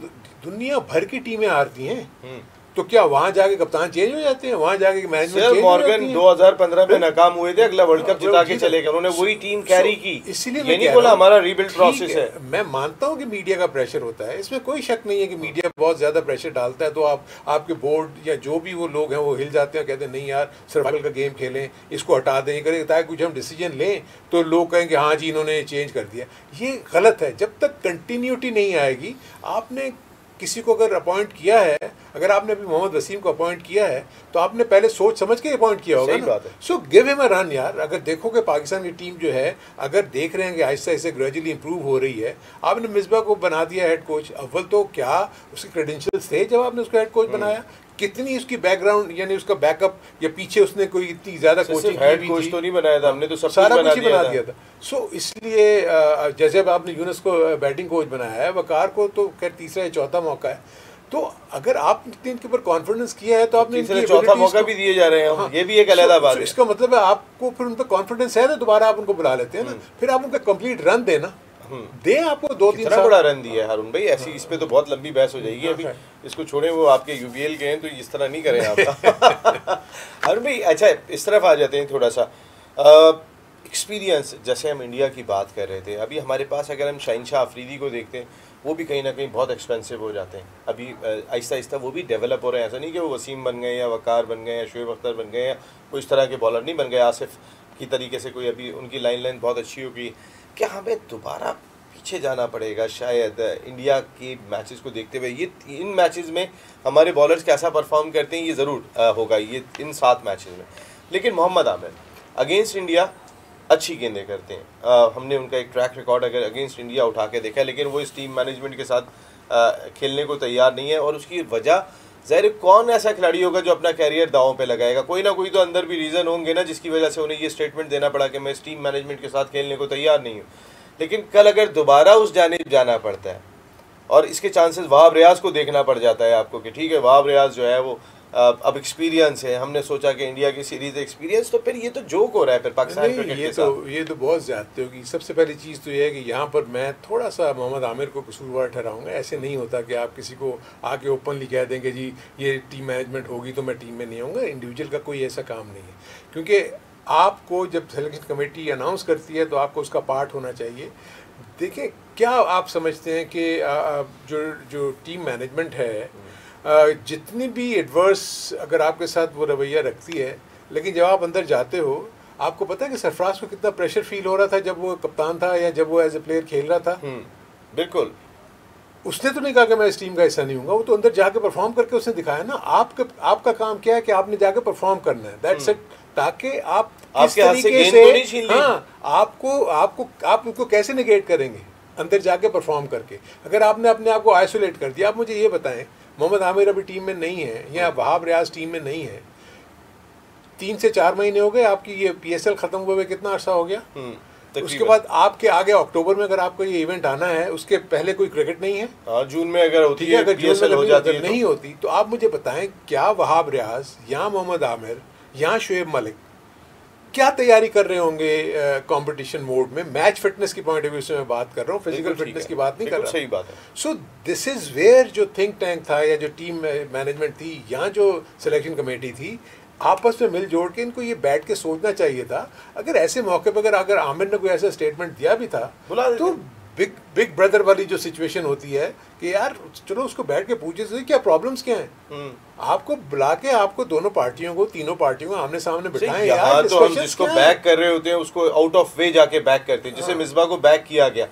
दुनिया भर की टीमें हारती हैं, तो क्या वहां जाके कप्तान चेंज हो जाते हैं? वहां जाके मैनेजमेंट चेंज हो जाती है? मॉर्गन 2015 में नाकाम हुए थे, अगला वर्ल्ड कप जिता के चले गए, उन्होंने वही टीम कैरी की। इसीलिए ये नहीं बोला हमारा रीबिल्ड प्रोसेस है। मैं मानता हूं कि मीडिया का प्रेशर होता है, इसमें कोई शक नहीं है कि मीडिया बहुत ज्यादा प्रेशर डालता है, तो आपके बोर्ड या जो भी वो लोग हैं वो हिल जाते हैं, कहते हैं नहीं यार सर्वाइवल का गेम खेलें, इसको हटा दें, करें, ताकि कुछ हम डिसीजन लें तो लोग कहें कि हाँ जी इन्होंने चेंज कर दिया। ये गलत है। जब तक कंटिन्यूटी नहीं आएगी, आपने किसी को अगर अपॉइंट किया है, अगर आपने अभी मोहम्मद वसीम को अपॉइंट किया है तो आपने पहले सोच समझ के अपॉइंट किया होगा ना। So give him a run यार। अगर देखो कि पाकिस्तान की टीम जो है, अगर देख रहे हैं कि आहिस्ता आहिस्ता ग्रेजुअली इंप्रूव हो रही है, आपने मिसबा को बना दिया हेड कोच। अव्वल तो क्या उसके क्रेडेंशियल्स थे जब आपने उसको हेड कोच बनाया? कितनी उसकी बैकग्राउंड यानी उसका बैकअप या पीछे उसने कोई इतनी ज्यादा कोचिंग हेड कोच तो नहीं बनाया था हमने, तो सब सारा कुछ ही बना दिया था। सो इसलिए जैसे अब आपने यूनुस को बैटिंग कोच बनाया है, वकार को तो खैर तीसरा या चौथा मौका है, तो अगर आपने इनके ऊपर कॉन्फिडेंस किया है तो आपने चौथा मौका भी दिए जा रहे हैं। हाँ, ये भी एक अलग बात है। इसका मतलब है आपको फिर उन पर कॉन्फिडेंस है तो दोबारा आप उनको बुला लेते हैं ना, फिर आप उनका कंप्लीट रन देना दे। आपको 2-3 साल बड़ा रन दिया है हारून भाई। ऐसी इस पे तो बहुत लंबी बहस हो जाएगी, अभी इसको छोड़े। वो आपके यूबीएल के हैं तो इस तरह नहीं करें आप। हारून भाई अच्छा इस तरफ आ जाते हैं थोड़ा सा। एक्सपीरियंस, जैसे हम इंडिया की बात कर रहे थे, अभी हमारे पास अगर हम शहनशाह अफरीदी को देखते हैं, वो भी कहीं ना कहीं बहुत एक्सपेंसिव हो जाते हैं। अभी आहिस्ता आहिस्ता वो भी डेवलप हो रहे हैं। ऐसा नहीं कि वो वसीम बन गए या वकार बन गए या शोएब अख्तर बन गए या कोई इस तरह के बॉलर नहीं बन गए, आसिफ की तरीके से कोई। अभी उनकी लाइन बहुत अच्छी होगी। क्या हमें दोबारा पीछे जाना पड़ेगा शायद इंडिया के मैचेस को देखते हुए। ये इन मैचेस में हमारे बॉलर्स कैसा परफॉर्म करते हैं ये ज़रूर होगा ये इन 7 मैचेस में। लेकिन मोहम्मद आमिर अगेंस्ट इंडिया अच्छी गेंदें करते हैं। हमने उनका एक ट्रैक रिकॉर्ड अगर अगेंस्ट इंडिया उठा के देखा, लेकिन वो इस टीम मैनेजमेंट के साथ खेलने को तैयार नहीं है। और उसकी वजह ज़ाहिर कौन ऐसा खिलाड़ी होगा जो अपना कैरियर दांव पे लगाएगा, कोई ना कोई तो अंदर भी रीज़न होंगे ना जिसकी वजह से उन्हें ये स्टेटमेंट देना पड़ा कि मैं इस टीम मैनेजमेंट के साथ खेलने को तैयार नहीं हूँ। लेकिन कल अगर दोबारा उस जानिब जाना पड़ता है और इसके चांसेस वहाब रियाज को देखना पड़ जाता है आपको कि ठीक है वहाब रियाज जो है वो अब एक्सपीरियंस है, हमने सोचा कि इंडिया की सीरीज एक्सपीरियंस, तो फिर ये तो जोक हो रहा है फिर पाकिस्तान क्रिकेट के साथ। ये तो बहुत ज़्यादती होगी। सबसे पहली चीज़ तो ये है कि यहाँ पर मैं थोड़ा सा मोहम्मद आमिर को कसूरवार ठहराऊंगा। ऐसे नहीं होता कि आप किसी को आके ओपनली कह देंगे जी ये टीम मैनेजमेंट होगी तो मैं टीम में नहीं आऊँगा। इंडिविजुअल का कोई ऐसा काम नहीं है, क्योंकि आपको जब सिलेक्शन कमेटी अनाउंस करती है तो आपको उसका पार्ट होना चाहिए। देखिए, क्या आप समझते हैं कि जो टीम मैनेजमेंट है जितनी भी एडवर्स अगर आपके साथ वो रवैया रखती है, लेकिन जब आप अंदर जाते हो आपको पता है कि सरफराज को कितना प्रेशर फील हो रहा था जब वो कप्तान था या जब वो एज ए प्लेयर खेल रहा था। बिल्कुल, उसने तो नहीं कहा कि मैं इस टीम का हिस्सा नहीं हूँगा, वो तो अंदर जाके परफॉर्म करके उसने दिखाया ना। आपका काम क्या है कि आपने जाके परफॉर्म करना है, दैट्स इट, ताकि आप किस तरीके से आप उसको कैसे निगेट करेंगे अंदर जाके परफॉर्म करके। अगर आपने अपने आप को आइसोलेट कर दिया, आप मुझे ये बताएं मोहम्मद आमिर अभी टीम में नहीं है या वहाब रियाज टीम में नहीं है, 3 से 4 महीने हो गए आपकी ये PSL खत्म हुए कितना अर्सा हो गया। उसके बाद आपके आगे अक्टूबर में अगर आपको ये इवेंट आना है, उसके पहले कोई क्रिकेट नहीं है। जून में अगर होती है, अगर जून में हो जाती है, नहीं होती, तो आप मुझे बताएं क्या वहाब रियाज या मोहम्मद आमिर या शोएब मलिक क्या तैयारी कर रहे होंगे कंपटीशन मोड में। मैच फिटनेस की पॉइंट ऑफ व्यू से मैं बात कर रहा हूँ, फिजिकल फिटनेस की बात नहीं कर रहा। सही बात है। सो दिस इज वेयर जो थिंक टैंक था या जो टीम मैनेजमेंट थी या जो सिलेक्शन कमेटी थी, आपस में मिल जोड़ के इनको ये बैठ के सोचना चाहिए था। अगर ऐसे मौके पर अगर आमिर ने कोई ऐसा स्टेटमेंट दिया भी था तो बिग ब्रदर वाली जो सिचुएशन होती है कि यार चलो उसको बैठ के पूछे क्या प्रॉब्लम्स क्या हैं। आपको बुला के आपको दोनों पार्टियों को, तीनों पार्टियों को आमने सामने बिठाएं यार। तो हम जिसको बैक कर रहे होते हैं उसको आउट ऑफ वे जाके बैक करते हैं, जैसे मिसबा को बैक किया गया।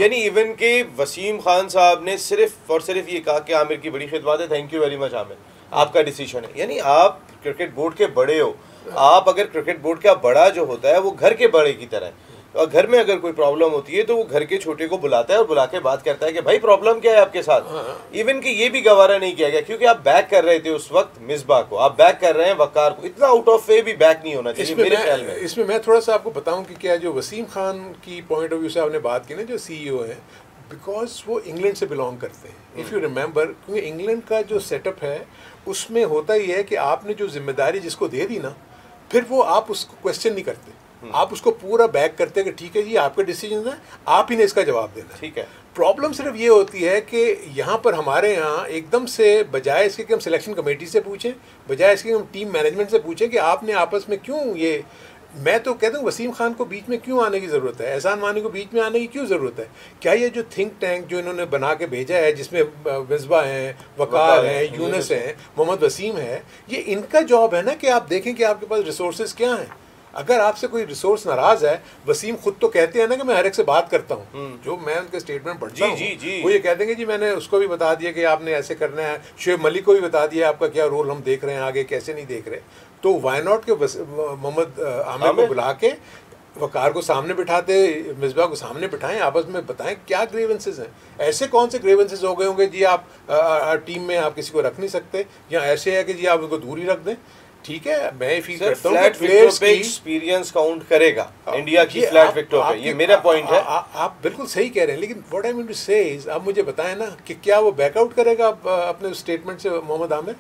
यानी इवन के वसीम खान साहब ने सिर्फ और सिर्फ ये कहा कि आमिर की बड़ी खिदमत है, thank you very much Aamir, आपका डिसीजन है। यानी आप क्रिकेट बोर्ड के बड़े हो, आप अगर क्रिकेट बोर्ड का बड़ा जो होता है वो घर के बड़े की तरह है, और घर में अगर कोई प्रॉब्लम होती है तो वो घर के छोटे को बुलाता है और बुला के बात करता है कि भाई प्रॉब्लम क्या है आपके साथ। इवन कि ये भी गवारा नहीं किया गया, क्योंकि आप बैक कर रहे थे उस वक्त मिसबा को, आप बैक कर रहे हैं वकार को, इतना आउट ऑफ वे भी बैक नहीं होना चाहिए मेरे ख्याल में। इसमें मैं थोड़ा सा आपको बताऊं कि क्या जो वसीम खान की पॉइंट ऑफ व्यू से आपने बात की ना, जो CEO है, बिकॉज वो इंग्लैंड से बिलोंग करते हैं। इफ़ यू रिमेंबर, क्योंकि इंग्लैंड का जो सेटअप है उसमें होता ही है कि आपने जो जिम्मेदारी जिसको दे दी ना, फिर वो आप उसको क्वेश्चन नहीं करते, आप उसको पूरा बैक करते हैं कि ठीक है जी आपका डिसीजन है, आप ही ने इसका जवाब देना है। ठीक है। प्रॉब्लम सिर्फ ये होती है कि यहाँ पर हमारे यहाँ एकदम से बजाय इसके कि हम सिलेक्शन कमेटी से पूछें, बजाय इसके कि हम टीम मैनेजमेंट से पूछें कि आपने आपस में क्यों ये, मैं तो कहता हूँ वसीम खान को बीच में क्यों आने की ज़रूरत है, एहसान मानी को बीच में आने की क्यों ज़रूरत है। क्या ये जो थिंक टैंक जो इन्होंने बना के भेजा है, जिसमें मिसबा हैं, वकार हैं, यूनुस हैं, मोहम्मद वसीम है, ये इनका जॉब है ना कि आप देखें कि आपके पास रिसोर्सेज क्या हैं। अगर आपसे कोई रिसोर्स नाराज है, वसीम खुद तो कहते हैं ना कि मैं हर एक से बात करता हूँ, जो मैं उनके स्टेटमेंट पढ़ता हूँ वो ये कहते हैं कि जी मैंने उसको भी बता दिया कि आपने ऐसे करना है, शोएब मलिक को भी बता दिया आपका क्या रोल हम देख रहे हैं, आगे कैसे नहीं देख रहे। तो वाई नॉट के मोहम्मद आमिर को बुला के वकार को सामने बिठाते, मिसबा को सामने बिठाएं, आपस में बताएं क्या ग्रीवेंसेस हैं। ऐसे कौन से ग्रीवेंसेस हो गए होंगे जी आप टीम में आप किसी को रख नहीं सकते, या ऐसे है कि जी आप उनको दूर ही रख दें। ठीक है, मैं फील करता हूं कि प्लेयर्स की एक्सपीरियंस काउंट करेगा इंडिया की फ्लैट विकेटों पे, ये मेरा पॉइंट है। आप बिल्कुल सही कह रहे हैं, लेकिन व्हाट आई मीन टू से इज, आप मुझे बताएं ना कि क्या वो बैकआउट करेगा अपने स्टेटमेंट से मोहम्मद आमिर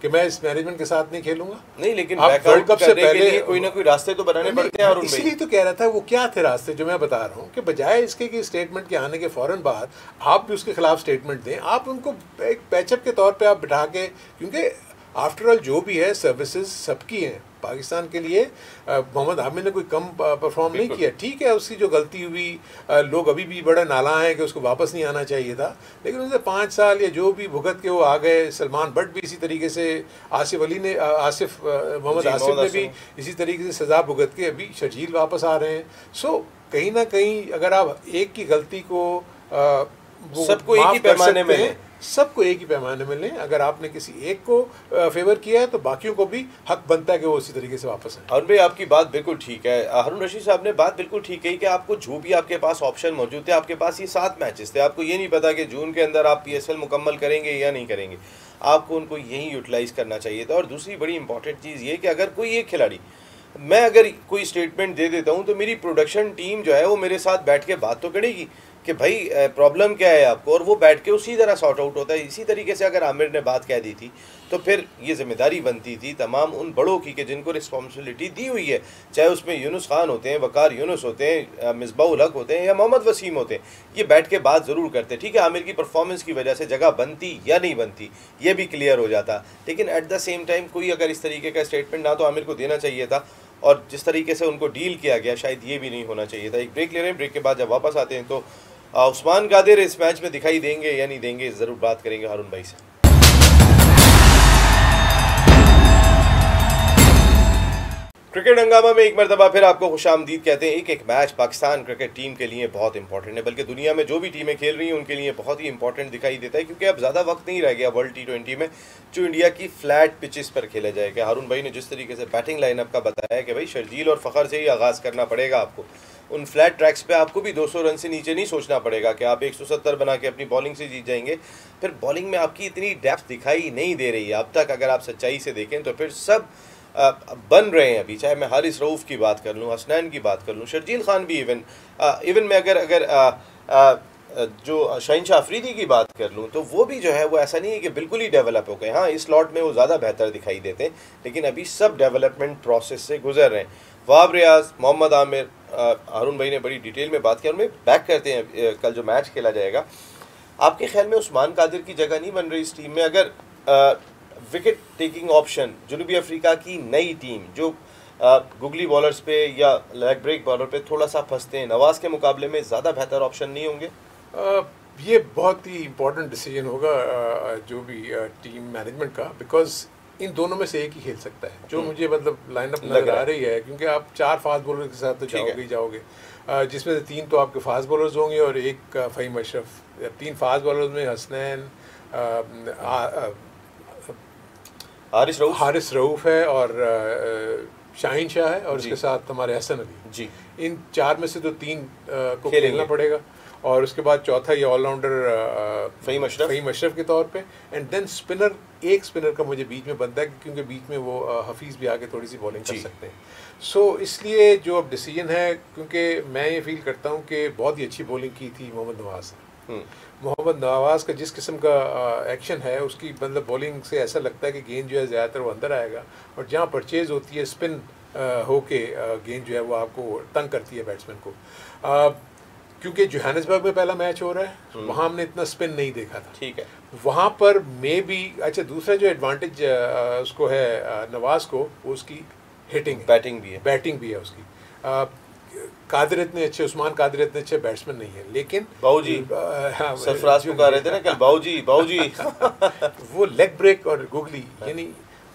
कि मैं इस मैनेजमेंट के साथ नहीं खेलूंगा। नहीं, लेकिन वर्ल्ड कप से पहले कोई ना कोई रास्ते तो बनाने पड़ते हैं। इसलिए तो कह रहा था, वो क्या थे रास्ते जो मैं बता रहा हूँ कि बजाय इसके कि स्टेटमेंट के आने के फौरन बाद आप भी उसके खिलाफ स्टेटमेंट दें, आप उनको एक पैचअप के तौर पर आप बिठा के, क्योंकि आफ्टर ऑल जो भी है सर्विसेज सबकी हैं पाकिस्तान के लिए। मोहम्मद आमिर ने कोई कम परफॉर्म नहीं किया, ठीक है, उसकी जो गलती हुई, लोग अभी भी बड़ा नाला हैं कि उसको वापस नहीं आना चाहिए था, लेकिन उसे 5 साल या जो भी भुगत के वो आ गए। सलमान बट भी इसी तरीके से, आसिफ अली ने मोहम्मद आसिफ ने भी इसी तरीके से सज़ा भुगत के अभी शर्जील वापस आ रहे हैं। सो कहीं ना कहीं अगर आप एक की गलती को सबको एक ही पैमाने में लें, सबको एक ही पैमाने में लें, अगर आपने किसी एक को फेवर किया है तो बाकियों को भी हक बनता है कि वो उसी तरीके से वापस आए। हारून भाई आपकी बात बिल्कुल ठीक है। हारून रशीद साहब ने बात बिल्कुल ठीक कही कि आपको जो भी आपके पास ऑप्शन मौजूद थे, आपके पास ये 7 मैचेस थे, आपको ये नहीं पता कि जून के अंदर आप PSL मुकम्मल करेंगे या नहीं करेंगे, आपको उनको यही यूटिलाइज करना चाहिए था। और दूसरी बड़ी इंपॉर्टेंट चीज़ ये कि अगर कोई एक खिलाड़ी, मैं अगर कोई स्टेटमेंट दे देता हूँ तो मेरी प्रोडक्शन टीम जो है वो मेरे साथ बैठ के बात तो करेगी कि भाई प्रॉब्लम क्या है आपको, और वो बैठ के उसी तरह सॉर्ट आउट होता है। इसी तरीके से अगर आमिर ने बात कह दी थी तो फिर ये जिम्मेदारी बनती थी तमाम उन बड़ों की कि जिनको रिस्पॉन्सिबिलिटी दी हुई है, चाहे उसमें यूनुस खान होते हैं, वकार यूनुस होते हैं, मिसबाउल हक होते हैं या मोहम्मद वसीम होते हैं, ये बैठ के बात ज़रूर करते। ठीक है, आमिर की परफॉर्मेंस की वजह से जगह बनती या नहीं बनती ये भी क्लियर हो जाता, लेकिन एट द सेम टाइम कोई अगर इस तरीके का स्टेटमेंट ना तो आमिर को देना चाहिए था, और जिस तरीके से उनको डील किया गया शायद ये भी नहीं होना चाहिए था। एक ब्रेक ले रहे हैं, ब्रेक के बाद जब वापस आते हैं तो उस्मान कादिर इस मैच में दिखाई देंगे या नहीं देंगे, ज़रूर बात करेंगे हारून भाई से। क्रिकेट हंगामा में एक मरतबा फिर आपको खुशामदीद कहते हैं। एक मैच पाकिस्तान क्रिकेट टीम के लिए बहुत इंपॉर्टेंट है, बल्कि दुनिया में जो भी टीमें खेल रही हैं उनके लिए बहुत ही इंपॉर्टेंट दिखाई देता है, क्योंकि अब ज़्यादा वक्त नहीं रह गया वर्ल्ड T20 में जो इंडिया की फ्लैट पिचेस पर खेला जाएगा। हारून भाई ने जिस तरीके से बैटिंग लाइनअप का बताया कि भाई शर्जील और फ़खर से ही आगाज़ करना पड़ेगा आपको, उन फ्लैट ट्रैक्स पे आपको भी 200 रन से नीचे नहीं सोचना पड़ेगा कि आप 170 बना के अपनी बॉलिंग से जीत जाएंगे। फिर बॉलिंग में आपकी इतनी डेप्थ दिखाई नहीं दे रही है अब तक, अगर आप सच्चाई से देखें तो फिर सब बन रहे हैं अभी, चाहे मैं हारिस रऊफ़ की बात कर लूँ, हसनैन की बात कर लूँ, शर्जील खान भी इवन मैं अगर जो शहीनशाह अफरीदी की बात कर लूँ तो वो भी जो है वो ऐसा नहीं है कि बिल्कुल ही डेवलप हो गए। हाँ, इस स्लॉट में वो ज़्यादा बेहतर दिखाई देते हैं, लेकिन अभी सब डेवलपमेंट प्रोसेस से गुजर रहे हैं। वहाब रियाज, मोहम्मद आमिर, हारून भाई ने बड़ी डिटेल में बात की, और उनमें बैक करते हैं कल जो मैच खेला जाएगा। आपके ख्याल में उस्मान कादिर की जगह नहीं बन रही इस टीम में? अगर विकेट टेकिंग ऑप्शन जनूबी अफ्रीका की नई टीम जो गुगली बॉलर्स पे या लेग ब्रेक बॉलर पे थोड़ा सा फंसते हैं, नवाज के मुकाबले में ज़्यादा बेहतर ऑप्शन नहीं होंगे? ये बहुत ही इम्पोर्टेंट डिसीजन होगा जो भी टीम मैनेजमेंट का, बिकॉज इन दोनों में से एक ही खेल सकता है, जो मुझे मतलब लाइनअप नजर आ रही है, क्योंकि आप 4 फास्ट बॉलर के साथ तो जाओगे ही जाओगे, जिसमें से 3 तो आपके फास्ट बॉलर्स होंगे और एक फ़हीम अशरफ। 3 फास्ट बॉलर्स में हसनैन, हारिस रऊफ़ है और शाहीन शाह है, और इसके साथ हमारे हसन अली जी। इन 4 में से तो 3 को खेलना पड़ेगा, और उसके बाद चौथा ये ऑलराउंडर फ़हीम अशरफ के तौर पे, एंड देन स्पिनर, एक स्पिनर का मुझे बीच में बनता है, क्योंकि बीच में वो हफीज़ भी आके थोड़ी सी बॉलिंग कर सकते हैं। सो इसलिए जो अब डिसीजन है, क्योंकि मैं ये फील करता हूँ कि बहुत ही अच्छी बॉलिंग की थी मोहम्मद नवाज़ ने। मोहम्मद नवाज़ का जिस किस्म का एक्शन है, उसकी मतलब बॉलिंग से ऐसा लगता है कि गेंद जो है ज़्यादातर वो अंदर आएगा, और जहाँ परचेज़ होती है स्पिन होके गेंद जो है वो आपको तंग करती है बैट्समैन को। क्योंकि जोहानिसबर्ग में पहला मैच हो रहा है, वहाँ हमने इतना स्पिन नहीं देखा था, ठीक है, वहाँ पर मे बी। अच्छा, दूसरा जो एडवांटेज उसको है नवाज को, वो उसकी हिटिंग, बैटिंग भी है उसकी। कादिर इतने अच्छे, उस्मान कादिर इतने अच्छे बैट्समैन नहीं है, लेकिन बाऊजी, हाँ, सरफराज को कह रहे थे ना कल, बाऊजी वो लेग ब्रेक और गुगली, यानी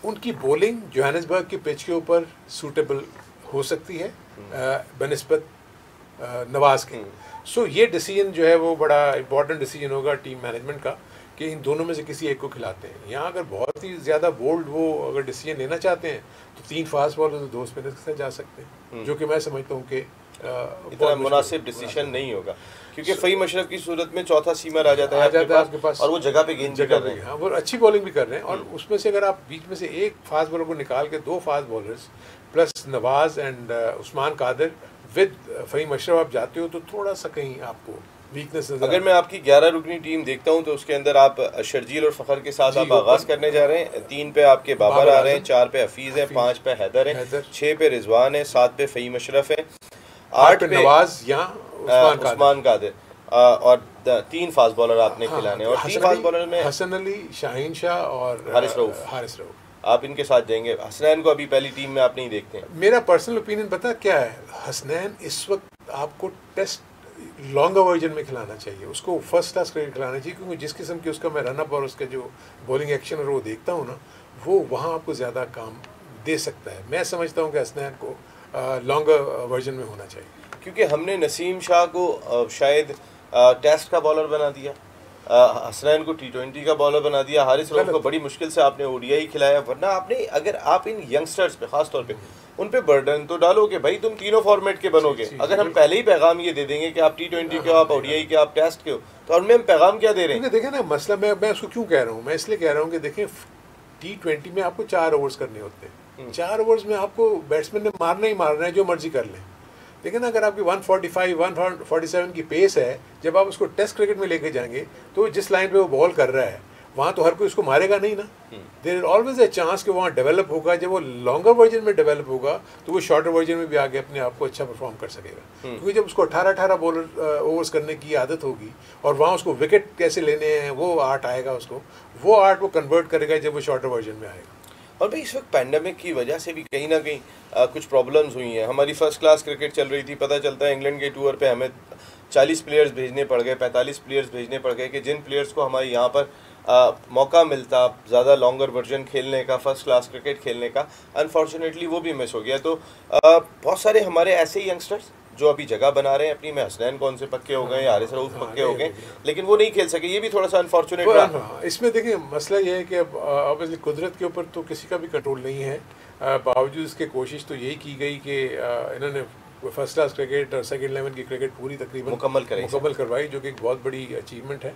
उनकी बॉलिंग जोहानिसबर्ग की पिच के ऊपर सूटेबल हो सकती है बनिस्बत नवाज के। सो ये डिसीजन जो है वो बड़ा इंपॉर्टेंट डिसीजन होगा टीम मैनेजमेंट का, कि इन दोनों में से किसी एक को खिलाते हैं। यहाँ अगर बहुत ही ज़्यादा बोल्ड वो अगर डिसीजन लेना चाहते हैं तो 3 फास्ट बॉलर तो 2 स्पिनर्स के साथ जा सकते हैं, जो कि मैं समझता हूँ कि इतना मुनासिब डिसीजन नहीं होगा, क्योंकि फ़हीम अशरफ की सूरत में चौथा सीमर आ जाता है आपके पास, और वो जगह पे गेंद कर रहे हैं। हाँ, वो अच्छी बॉलिंग भी कर रहे हैं, और उसमें से अगर आप बीच में से एक फास्ट बॉलर को निकाल के 2 fast bowlers plus Nawaz and Usman Qadir with Faheem Ashraf आप जाते हो, तो थोड़ा सा कहीं आपको वीकनेस नजर। अगर मैं आपकी 11 रुकनी टीम देखता हूं तो उसके अंदर आप शर्जील और फ़खर के साथ आप आगाज करने जा रहे हैं। 3 पे आपके बाबर आ रहे हैं, 4 पे हफीज़ है, 5 पे हैदर है, 6 पे रिजवान है, 7 पे फ़हीम अशरफ है, 8 पे नवाज या उस्मान कादिर, और 3 फास्ट बॉलर आपने खिलाने, और 3 फास्ट बॉलर में हसन अली, शाहीन शाह और हारिस रऊफ़। आप इनके साथ जाएंगे। हसनैन को अभी पहली टीम में आप नहीं देखते हैं? मेरा पर्सनल ओपिनियन पता क्या है, हसनैन इस वक्त आपको टेस्ट लॉन्गर वर्जन में खिलाना चाहिए, उसको फर्स्ट क्लास क्रिकेट खिलाना चाहिए, क्योंकि जिस किस्म की उसका मैं रनअप और उसका जो बॉलिंग एक्शन और वो देखता हूँ ना, वो वहाँ आपको ज़्यादा काम दे सकता है। मैं समझता हूँ कि हसनैन को लॉन्गर वर्जन में होना चाहिए। क्योंकि हमने नसीम शाह को शायद टेस्ट का बॉलर बना दिया, हसनैन को T20 का बॉलर बना दिया, हारिस रऊफ को बड़ी मुश्किल से आपने ODI खिलाया। वरना आपने, अगर आप इन यंगस्टर्स पे खास तौर पे उन पे बर्डन तो डालो कि भाई तुम तीनों फॉर्मेट के बनोगे। अगर हम पहले ही पैगाम ये दे देंगे कि आप T20 के हो, आप ODI के, आप टेस्ट के हो, तो उनमें हम पैगाम क्या दे रहे हैं? देखें ना, मसला मैं उसको क्यों कह रहा हूँ, मैं इसलिए कह रहा हूँ कि देखें T20 में आपको 4 ओवर्स करने होते हैं। 4 ओवर्स में आपको बैट्समैन ने मारना ही मारना है, जो मर्जी कर लें। लेकिन अगर आपकी 145, 147 की पेस है, जब आप उसको टेस्ट क्रिकेट में लेके जाएंगे तो जिस लाइन पे वो बॉल कर रहा है वहाँ तो हर कोई उसको मारेगा नहीं ना। There is always a chance कि वहाँ डेवलप होगा। जब वो लॉन्गर वर्जन में डेवलप होगा तो वो शॉर्टर वर्जन में भी आगे अपने आप को अच्छा परफॉर्म कर सकेगा। क्योंकि जब उसको 18 बॉलर ओवर्स करने की आदत होगी और वहाँ उसको विकेट कैसे लेने हैं वो आर्ट आएगा, उसको वो आर्ट वो कन्वर्ट करेगा जब वो शॉर्टर वर्जन में आएगा। और भाई इस वक्त पैंडमिक की वजह से भी कहीं ना कहीं कुछ प्रॉब्लम्स हुई हैं। हमारी फर्स्ट क्लास क्रिकेट चल रही थी, पता चलता है इंग्लैंड के टूर पे हमें 40 प्लेयर्स भेजने पड़ गए, 45 प्लेयर्स भेजने पड़ गए कि जिन प्लेयर्स को हमारे यहाँ पर मौका मिलता ज़्यादा लॉन्गर वर्जन खेलने का, फर्स्ट क्लास क्रिकेट खेलने का, अनफॉर्चुनेटली वो भी मिस हो गया। तो बहुत सारे हमारे ऐसे ही यंगस्टर्स जो अभी जगह बना रहे हैं अपनी में, हसनैन कौन से पक्के हो गए, हारिस रऊफ पक्के हो गए, लेकिन वो नहीं खेल सके। ये भी थोड़ा सा अनफॉर्चुनेट रहा। इसमें देखिए मसला ये है कि ऑब्वियसली कुदरत के ऊपर तो किसी का भी कंट्रोल नहीं है। बावजूद इसके कोशिश तो यही की गई कि इन्होंने फर्स्ट क्लास क्रिकेट और सेकंड लेवल की क्रिकेट पूरी तकरीबन मुकम्मल करवाई, जो कि एक बहुत बड़ी अचीवमेंट है।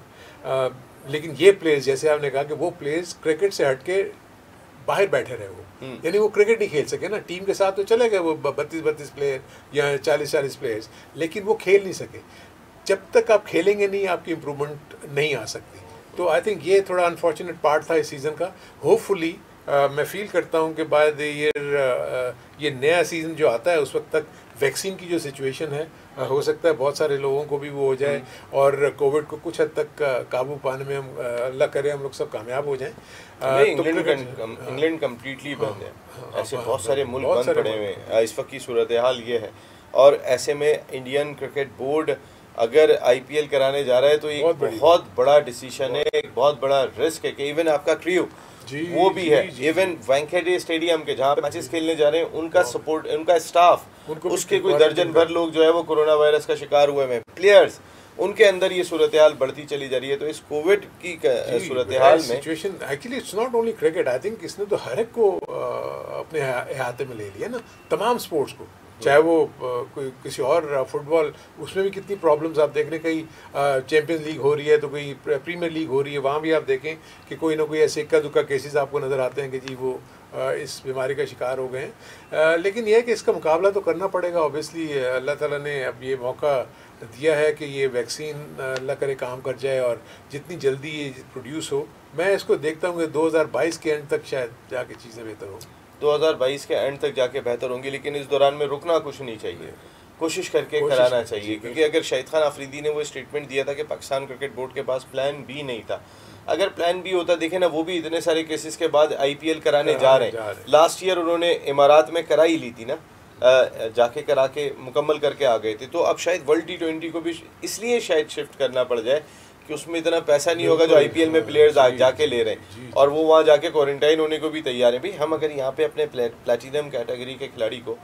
लेकिन ये प्लेयर्स, जैसे आपने कहा कि वो प्लेयर्स क्रिकेट से हट के बाहर बैठे रहे वो, यानी वो क्रिकेट नहीं खेल सके ना। टीम के साथ तो चले गए वो 32 प्लेयर या 40 प्लेयर्स, लेकिन वो खेल नहीं सके। जब तक आप खेलेंगे नहीं आपकी इम्प्रूवमेंट नहीं आ सकती। तो आई थिंक ये थोड़ा अनफॉर्चुनेट पार्ट था इस सीज़न का। होपफुली मैं फील करता हूँ कि बाय द ईयर ये नया सीज़न जो आता है उस वक्त तक वैक्सीन की जो सिचुएशन है, हो सकता है बहुत सारे लोगों को भी वो हो जाए और कोविड को कुछ हद तक काबू पाने में हम अल्लाह करे हम लोग सब कामयाब हो जाएं। इंग्लैंड कम्प्लीटली बंद है, ऐसे बहुत सारे मुल्क बंद पड़े हुए हैं। इस वक्त की सूरत हाल ये है। और ऐसे में इंडियन क्रिकेट बोर्ड अगर IPL कराने जा रहा है तो एक बहुत बड़ा डिसीजन है, एक बहुत बड़ा रिस्क है कि इवन आपका क्रू वो भी है, इवन वानखेड़े स्टेडियम के जहाँ पे मैचेस खेलने जा रहे हैं उनका सपोर्ट, उनका स्टाफ, उसके कोई दर्जन भर लोग जो है वो कोरोना वायरस का शिकार हुए हैं, प्लेयर्स, उनके अंदर ये सूरत हाल बढ़ती चली जा रही है। तो इस कोविड की सूरत हाल में situation actually it's not only cricket, I think इसने तो हर एक को अपने अहाते में ले लिया ना, तमाम स्पोर्ट्स को, चाहे वो कोई किसी और फुटबॉल, उसमें भी कितनी प्रॉब्लम्स आप देख रहे हैं। कहीं चैंपियंस लीग हो रही है तो कोई प्रीमियर लीग हो रही है, वहाँ भी आप देखें कि कोई ना कोई ऐसे इक्का दुक्का केसेस आपको नज़र आते हैं कि जी वो इस बीमारी का शिकार हो गए हैं। लेकिन यह है कि इसका मुकाबला तो करना पड़ेगा। ऑब्वियसली अल्लाह ताला ने अब ये मौका दिया है कि ये वैक्सीन अल्लाह करे काम कर जाए और जितनी जल्दी ये प्रोड्यूस हो। मैं इसको देखता हूँ कि 2022 के एंड तक शायद जाके चीज़ें बेहतर हो, 2022 के एंड तक जाके बेहतर होंगी। लेकिन इस दौरान में रुकना कुछ नहीं चाहिए, कोशिश करके कराना चाहिए। क्योंकि अगर शाहिद खान अफरीदी ने वो स्टेटमेंट दिया था कि पाकिस्तान क्रिकेट बोर्ड के पास प्लान बी नहीं था, अगर प्लान बी होता, देखे ना वो भी इतने सारे केसेस के बाद IPL कराने जा रहे हैं। लास्ट ईयर उन्होंने इमारात में कराई ली थी ना, जाके करा के मुकम्मल करके आ गए थे। तो अब शायद वर्ल्ड T20 को भी इसलिए शायद शिफ्ट करना पड़ जाए कि उसमें इतना पैसा नहीं होगा जो IPL में प्लेयर्स जाके ले रहे हैं, और वो वहाँ जाके क्वारंटाइन होने को भी तैयार है। भाई हम अगर यहाँ पे अपने प्लेटिनम कैटेगरी के खिलाड़ी को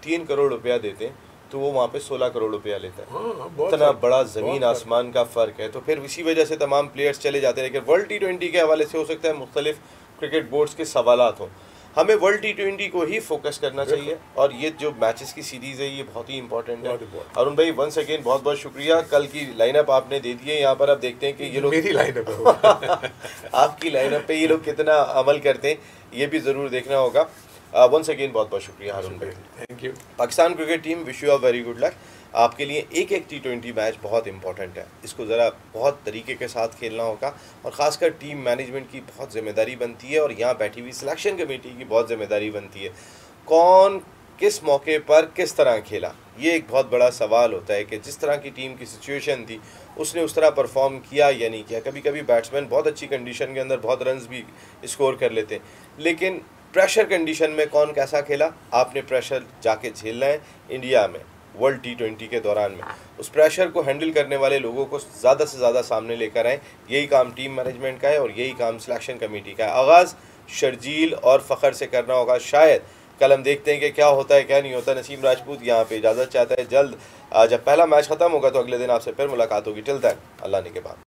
3 करोड़ रुपया देते हैं तो वो वहाँ पे 16 करोड़ रुपया लेता है। इतना बड़ा ज़मीन आसमान का फ़र्क है। तो फिर इसी वजह से तमाम प्लेयर्स चले जाते हैं। लेकिन वर्ल्ड T20 के हवाले से हो सकता है मुख्तलिफ क्रिकेट बोर्ड्स के सवालात हों, हमें वर्ल्ड T20 को ही फोकस करना चाहिए। और ये जो मैचेस की सीरीज़ है ये बहुत ही इंपॉर्टेंट है। अरुण भाई वंस अगेन बहुत बहुत शुक्रिया, कल की लाइनअप आपने दे दी है। यहाँ पर आप देखते हैं कि ये लोग मेरी लाइनअप आपकी लाइनअप पे ये लोग कितना अमल करते हैं, ये भी ज़रूर देखना होगा। वंस अगेन बहुत बहुत शुक्रिया हारून भाई, thank you. Pakistan cricket team wish you a very good luck. आपके लिए एक T20 मैच बहुत इंपॉर्टेंट है, इसको ज़रा बहुत तरीके के साथ खेलना होगा और ख़ासकर टीम मैनेजमेंट की बहुत ज़िम्मेदारी बनती है और यहाँ बैठी हुई सिलेक्शन कमेटी की बहुत ज़िम्मेदारी बनती है। कौन किस मौके पर किस तरह खेला, ये एक बहुत बड़ा सवाल होता है कि जिस तरह की टीम की सिचुएशन थी उसने उस तरह परफॉर्म किया या नहीं किया। कभी कभी बैट्समैन बहुत अच्छी कंडीशन के अंदर बहुत रन्स भी स्कोर कर लेते हैं, लेकिन प्रेशर कंडीशन में कौन कैसा खेला, आपने प्रेशर जाके झेलना है। इंडिया में वर्ल्ड T20 के दौरान में उस प्रेशर को हैंडल करने वाले लोगों को ज़्यादा से ज़्यादा सामने लेकर आएँ। यही काम टीम मैनेजमेंट का है और यही काम सिलेक्शन कमेटी का है। आगाज़ शर्जील और फ़खर से करना होगा। शायद कल हम देखते हैं कि क्या होता है क्या नहीं होता। नसीम राजपूत यहाँ पे इजाज़त चाहता है। जल्द जब पहला मैच ख़त्म होगा तो अगले दिन आपसे फिर मुलाकात होगी। टिल दैन अल्लाह ने के बाद।